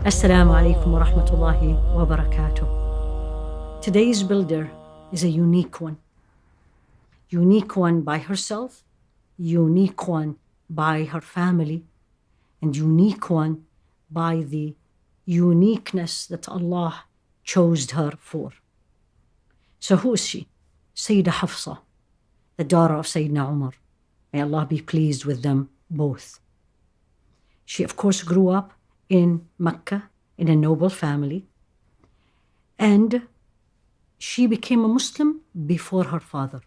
Assalamu alaikum wa rahmatullahi wa barakatuh. Today's builder is a unique one. Unique one by herself, unique one by her family, and unique one by the uniqueness that Allah chose her for. So who is she? Sayda Hafsa, the daughter of Sayyidina Umar. May Allah be pleased with them both. She, of course, grew up in Mecca in a noble family, and she became a Muslim before her father.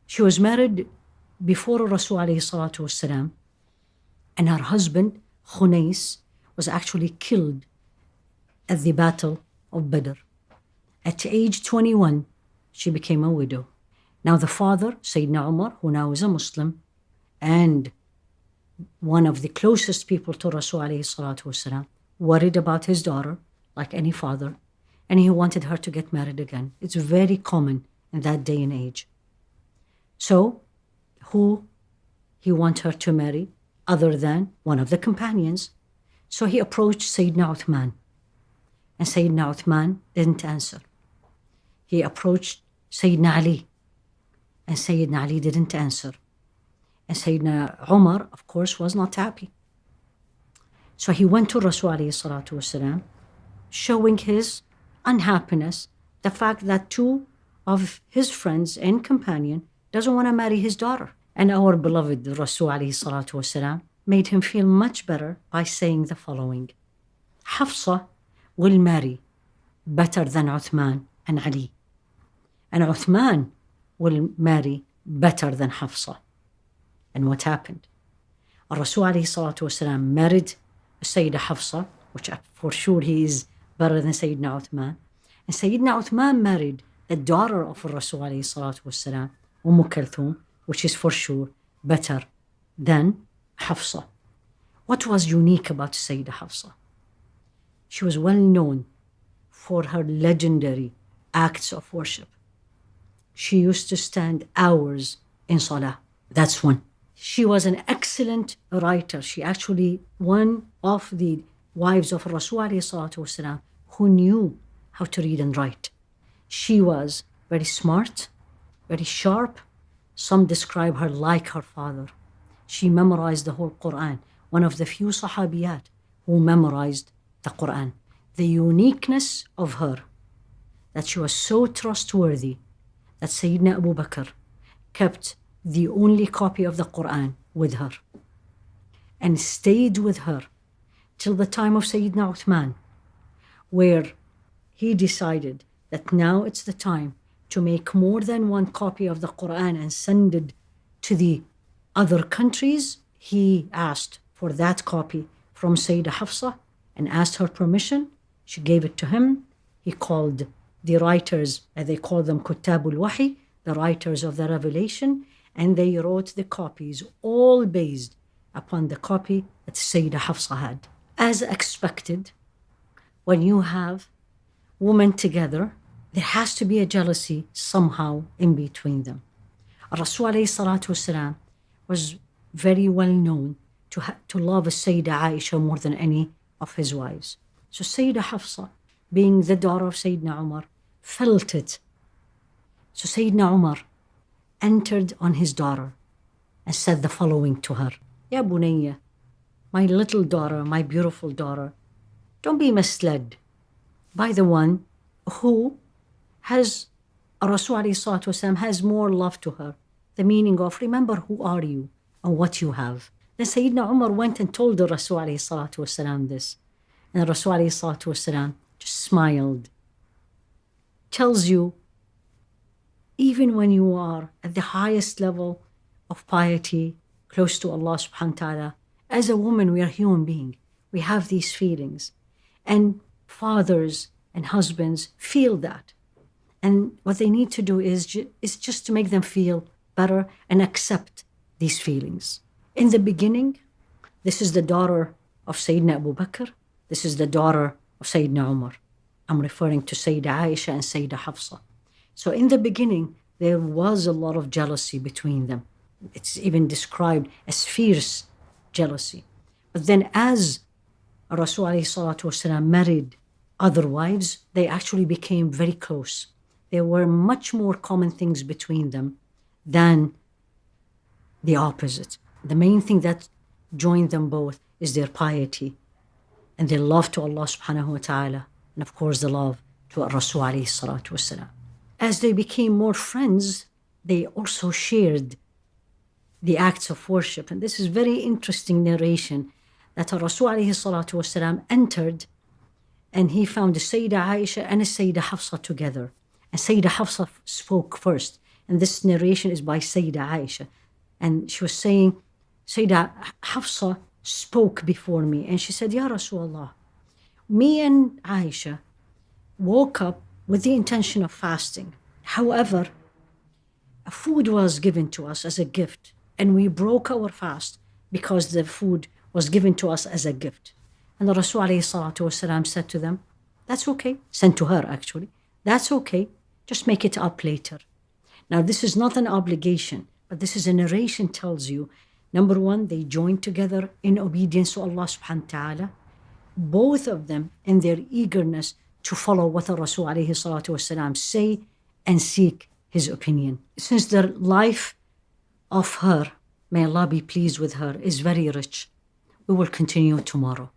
She was married before Rasul alayhi salatu wasalam, and her husband, Khunais, was actually killed at the Battle of Badr. At age 21, she became a widow. Now the father, Sayyidina Umar, who now is a Muslim, and one of the closest people to Rasul alayhi salatu wasalam, worried about his daughter, like any father, and he wanted her to get married again. It's very common in that day and age. So, who he wanted her to marry other than one of the companions? So he approached Sayyidina Uthman, and Sayyidina Uthman didn't answer. He approached Sayyidina Ali, and Sayyidina Ali didn't answer. And Sayyidina Umar, of course, was not happy. So he went to Rasul alayhi salatu wasalam, showing his unhappiness, the fact that two of his friends and companion doesn't want to marry his daughter. And our beloved Rasul alayhi salatu wasalam made him feel much better by saying the following: Hafsa will marry better than Uthman and Ali. And Uthman will marry better than Hafsa. And what happened? Rasul alayhi salatu wasalam married Sayda Hafsa, which for sure he is better than Sayyidina Uthman. And Sayyidina Uthman married the daughter of Rasul alayhi salatu wasalam, Kulthum, which is for sure better than Hafsa. What was unique about Sayda Hafsa? She was well known for her legendary acts of worship. She used to stand hours in salah. That's one. She was an excellent writer. She actually one of the wives of Rasul alayhi salatu wasalam who knew how to read and write. She was very smart, very sharp. Some describe her like her father. She memorized the whole Quran. One of the few sahabiyat who memorized the Quran. The uniqueness of her, that she was so trustworthy that Sayyidina Abu Bakr kept the only copy of the Quran with her and stayed with her till the time of Sayyidina Uthman, where he decided that now it's the time to make more than one copy of the Quran and send it to the other countries. He asked for that copy from Sayyidah Hafsa and asked her permission. She gave it to him. He called the writers, as they call them Kuttabul Wahi, the writers of the revelation, and they wrote the copies, all based upon the copy that Sayyidah Hafsa had. As expected, when you have women together, there has to be a jealousy somehow in between them. Rasul alayhi salatu wasalam was very well known to love Sayyidah Aisha more than any of his wives. So Sayyidah Hafsa, being the daughter of Sayyidina Umar, felt it. So Sayyidina Umar entered on his daughter and said the following to her: Ya Bunayya, my little daughter, my beautiful daughter, don't be misled by the one who has, Rasul alayhi salatu wasalam has more love to her. The meaning of, remember who are you and what you have. Then Sayyidina Umar went and told the Rasul alayhi salatu wasalam this. And Rasul alayhi salatu wasalam just smiled. Tells you, even when you are at the highest level of piety, close to Allah subhanahu wa ta'ala, as a woman, we are human beings. We have these feelings. And fathers and husbands feel that. And what they need to do is just to make them feel better and accept these feelings. In the beginning, this is the daughter of Sayyidina Abu Bakr. This is the daughter of Sayyidina Umar. I'm referring to Sayyidah Aisha and Sayyidah Hafsa. So in the beginning, there was a lot of jealousy between them. It's even described as fierce jealousy. But then as Rasul alayhi salatu wasalam married other wives, they actually became very close. There were much more common things between them than the opposite. The main thing that joined them both is their piety and their love to Allah subhanahu wa ta'ala, and of course the love to Rasul alayhi salatu wasalam. As they became more friends, they also shared the acts of worship. And this is very interesting narration that Rasul alayhi salatu wasalam entered and he found the Sayda Aisha and the Sayda Hafsa together. And Sayda Hafsa spoke first. And this narration is by Sayda Aisha. And she was saying, Sayda Hafsa spoke before me. And she said, Ya Rasulullah, me and Aisha woke up with the intention of fasting. However, a food was given to us as a gift. And we broke our fast because the food was given to us as a gift. And the Rasul ﷺ said to them, that's okay. Sent to her actually. That's okay. Just make it up later. Now this is not an obligation, but this is a narration tells you, number one, they joined together in obedience to Allah subhanahu wa ta'ala. Both of them in their eagerness to follow what the Rasul ﷺ say and seek his opinion. Since the life of her, may Allah be pleased with her, is very rich, we will continue tomorrow.